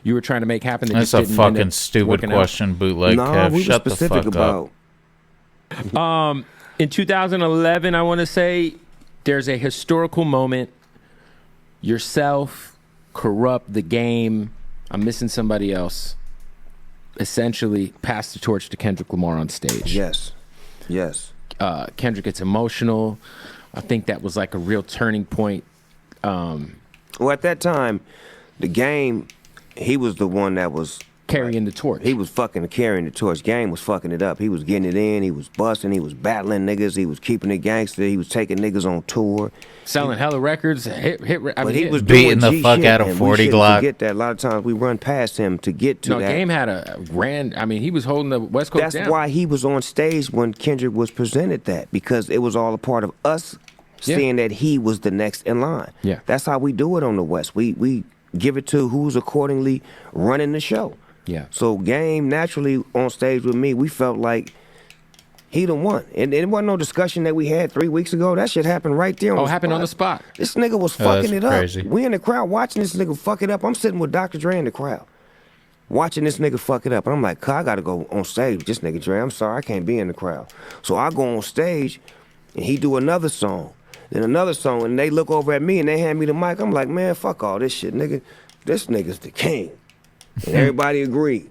you were trying to make happen. That That's just a didn't fucking end up stupid working out? question, Bootleg Kev. we were Shut the specific fuck about. up. In 2011, I want to say there's a historical moment. Yourself, Corrupt, The Game. I'm missing somebody else. Essentially, pass the torch to Kendrick Lamar on stage. Yes. Kendrick gets emotional. I think that was like a real turning point. Well, at that time, The Game, he was the one that was Carrying the torch. He was fucking carrying the torch. Game was fucking it up. He was getting it in. He was busting. He was battling niggas. He was keeping it gangster. He was taking niggas on tour. Selling hella records. But he was beating doing the fuck shit, out of and 40 we Glock. Forget that. A lot of times we run past him to get to that. No, Game had a grand. I mean, he was holding the West Coast down. That's why he was on stage when Kendrick was presented that, because it was all a part of us seeing that he was the next in line. Yeah. That's how we do it on the West. We give it to who's accordingly running the show. Yeah. So Game naturally on stage with me, we felt like he the one. And it wasn't no discussion that we had 3 weeks ago. That shit happened right there on the spot. Happened on the spot. This nigga was fucking it crazy. up. We in the crowd watching this nigga fuck it up. I'm sitting with Dr. Dre in the crowd, watching this nigga fuck it up. And I'm like, I gotta go on stage with this nigga Dre. I'm sorry, I can't be in the crowd. So I go on stage and he do another song, then another song, and they look over at me and they hand me the mic. I'm like, man, fuck all this shit, nigga. This nigga's the king. And everybody agreed.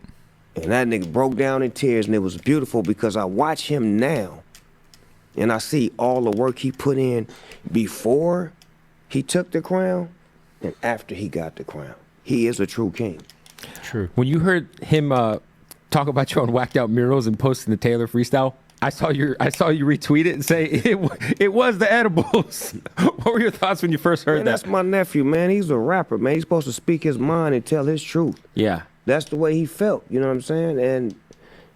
And that nigga broke down in tears, and it was beautiful because I watch him now and I see all the work he put in before he took the crown and after he got the crown. He is a true king. True. When you heard him talk about you on Whacked Out Murals and posting the Taylor freestyle, I saw you retweet it and say it was the edibles. What were your thoughts when you first heard Man, that? that's my nephew, man. He's a rapper, man. He's supposed to speak his mind and tell his truth. Yeah. That's the way he felt, you know what I'm saying? And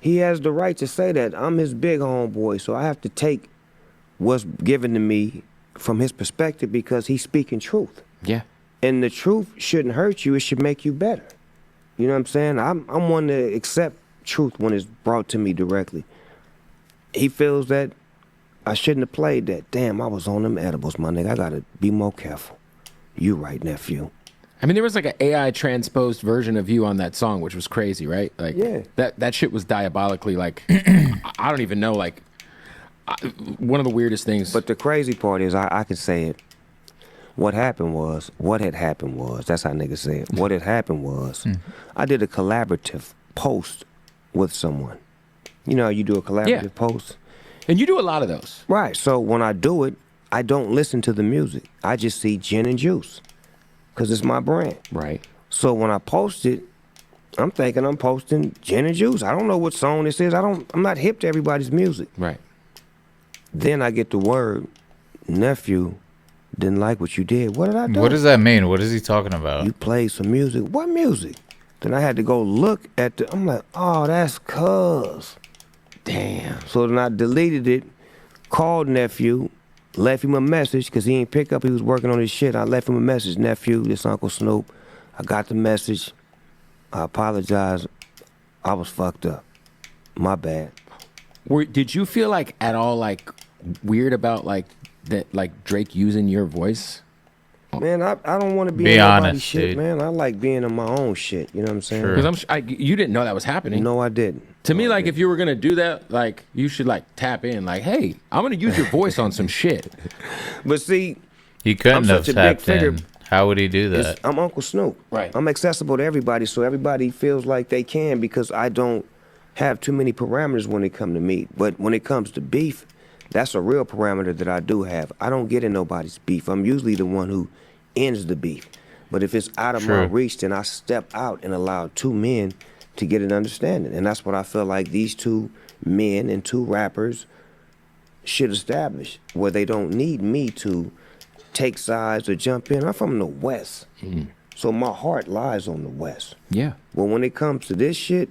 he has the right to say that. I'm his big homeboy, so I have to take what's given to me from his perspective because he's speaking truth. Yeah. And the truth shouldn't hurt you, it should make you better. You know what I'm saying? I'm one to accept truth when it's brought to me directly. He feels that I shouldn't have played that. Damn, I was on them edibles, my nigga. I gotta be more careful. You right, nephew. I mean, there was like an AI transposed version of you on that song, which was crazy, right? Like, Yeah. That shit was diabolically like, I don't even know, like, one of the weirdest things. But the crazy part is, I can say it. What had happened was, that's how niggas say it. What had happened was, I did a collaborative post with someone. You know how you do a collaborative post? And you do a lot of those. Right, so when I do it, I don't listen to the music. I just see gin and juice, because it's my brand. Right. So when I post it, I'm thinking I'm posting gin and juice. I don't know what song this is. I'm not hip to everybody's music. Right. Then I get the word, nephew, didn't like what you did. What did I do? What does that mean? What is he talking about? You played some music. What music? Then I had to go look at I'm like, oh, that's cuz. Damn. So then I deleted it, called nephew, left him a message, because he ain't pick up. He was working on his shit. I left him a message, nephew, this Uncle Snoop. I got the message. I apologize. I was fucked up. My bad. Did you feel like at all like weird about like that, like Drake using your voice? Man, I don't want to be Be in nobody's honest, shit, dude. man. I like being in my own shit. You know what I'm saying? Sure. Because you didn't know that was happening. No, I didn't. To me, No, I like, didn't. if you were gonna do that, like, you should like tap in, like, hey, I'm gonna use your voice on some shit. But see, He couldn't I'm have such a big tapped figure. in. How would he do that? I'm Uncle Snoop. Right. I'm accessible to everybody, so everybody feels like they can because I don't have too many parameters when it comes to me. But when it comes to beef, that's a real parameter that I do have. I don't get in nobody's beef. I'm usually the one who ends the beef. But if it's out of my True. reach, then I step out and allow two men to get an understanding. And that's what I feel like these two men and two rappers should establish, where they don't need me to take sides or jump in. I'm from the West, so my heart lies on the West. Yeah. But when it comes to this shit,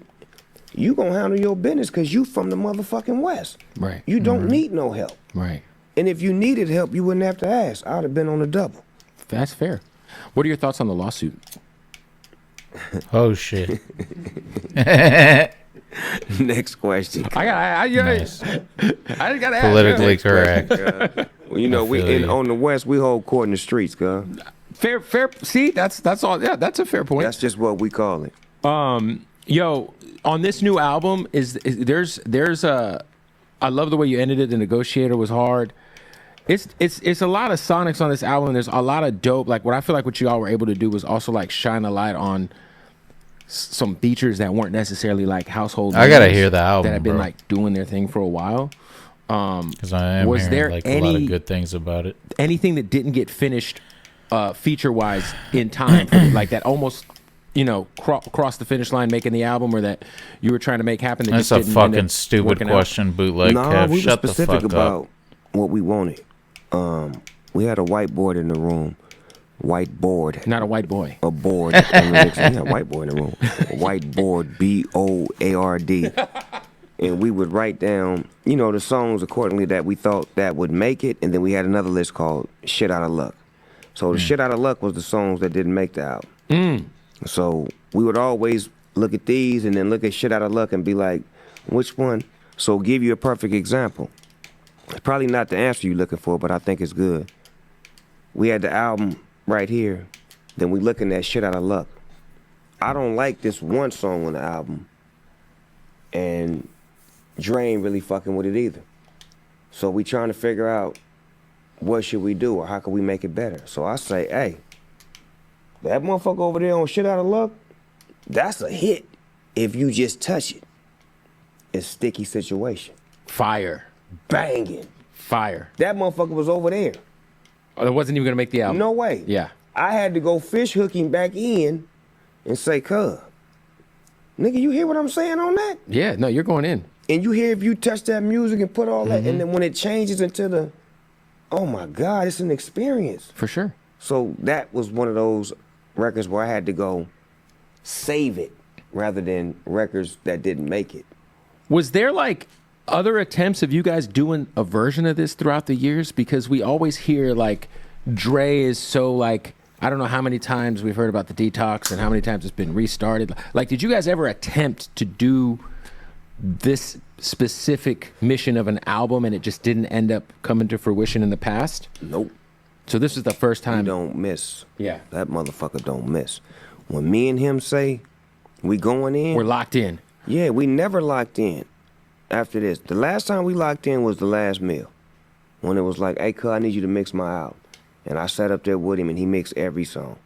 you gonna handle your business because you from the motherfucking West. Right. You don't need no help. Right. And if you needed help, you wouldn't have to ask. I'd have been on the double. That's fair. What are your thoughts on the lawsuit? Oh shit. Next question. I Nice. just gotta ask. Politically correct. Well, you know, I feel you. on the West, we hold court in the streets, girl. Fair. See, that's all. Yeah, that's a fair point. That's just what we call it. Yo, on this new album, there's a. I love the way you ended it. The Negotiator was hard. It's a lot of sonics on this album. There's a lot of dope. Like what I feel like what you all were able to do was also like shine a light on some features that weren't necessarily like household. I gotta names hear the album, that have been bro. like doing their thing for a while. Because I am was hearing there like a lot any- of good things about it. Anything that didn't get finished feature wise in time, like that almost crossed the finish line making the album, or that you were trying to make happen that That's just a didn't end fucking up stupid working out? question, Bootleg Kev. we were Shut the specific fuck about up. what we wanted. We had a whiteboard in the room. Whiteboard. Not a white boy. A board. I mean, we had a whiteboard in the room. A whiteboard, B-O-A-R-D. And we would write down, the songs accordingly that we thought that would make it. And then we had another list called Shit Out of Luck. So the Shit Out of Luck was the songs that didn't make the album. So we would always look at these and then look at Shit Out of Luck and be like, which one? So give you a perfect example. It's probably not the answer you're looking for, but I think it's good. We had the album right here. Then we looking at Shit Out of Luck. I don't like this one song on the album. And Dre ain't really fucking with it either. So we trying to figure out what should we do or how can we make it better. So I say, hey, that motherfucker over there on Shit Out of Luck, that's a hit if you just touch it. It's sticky situation. Fire. Banging. Fire. That motherfucker was over there. Oh, that wasn't even gonna make the album. No way. Yeah. I had to go fish hooking back in and say, cuz, nigga, you hear what I'm saying on that? Yeah. No, you're going in. And you hear if you touch that music and put all that, and then when it changes into the, oh my God, it's an experience. For sure. So that was one of those records where I had to go save it rather than records that didn't make it. Was there like other attempts of you guys doing a version of this throughout the years? Because we always hear like Dre is so like, I don't know how many times we've heard about the Detox and how many times it's been restarted. Like, did you guys ever attempt to do this specific mission of an album and it just didn't end up coming to fruition in the past? Nope. So this is the first He time. don't miss. Yeah. That motherfucker don't miss. When me and him say we going in, We're locked in. yeah, we never locked in after this. The last time we locked in was the last meal. When it was like, hey, cuz, I need you to mix my album. And I sat up there with him and he mixed every song.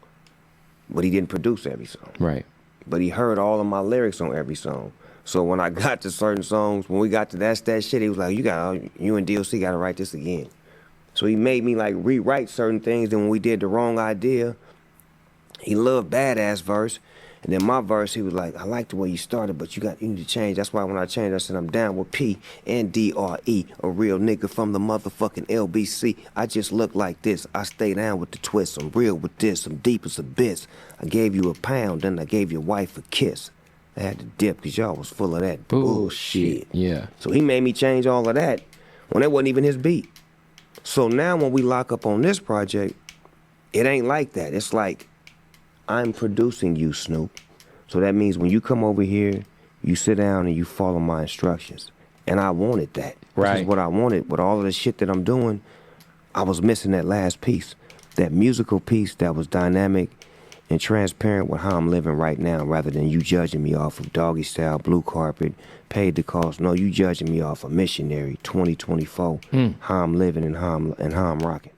But he didn't produce every song. Right. But he heard all of my lyrics on every song. So when I got to certain songs, when we got to that shit, he was like, you and DLC got to write this again. So he made me like rewrite certain things. Then when we did The Wrong Idea, he loved Badass verse. And then my verse, he was like, I like the way you started, but you need to change. That's why when I changed, I said, I'm down with P and DRE, a real nigga from the motherfucking LBC. I just look like this. I stay down with the twist. I'm real with this. I'm deep as a bitch. I gave you a pound, then I gave your wife a kiss. I had to dip because y'all was full of that bullshit. Yeah. So he made me change all of that when that wasn't even his beat. So now when we lock up on this project, it ain't like that. It's like, I'm producing you, Snoop. So that means when you come over here, you sit down and you follow my instructions. And I wanted that. Right. This is what I wanted. With all of the shit that I'm doing, I was missing that last piece. That musical piece that was dynamic and transparent with how I'm living right now, rather than you judging me off of Doggy Style, Blue Carpet, Paid the Cost. No, you judging me off of Missionary 2024, how I'm living and how I'm rocking.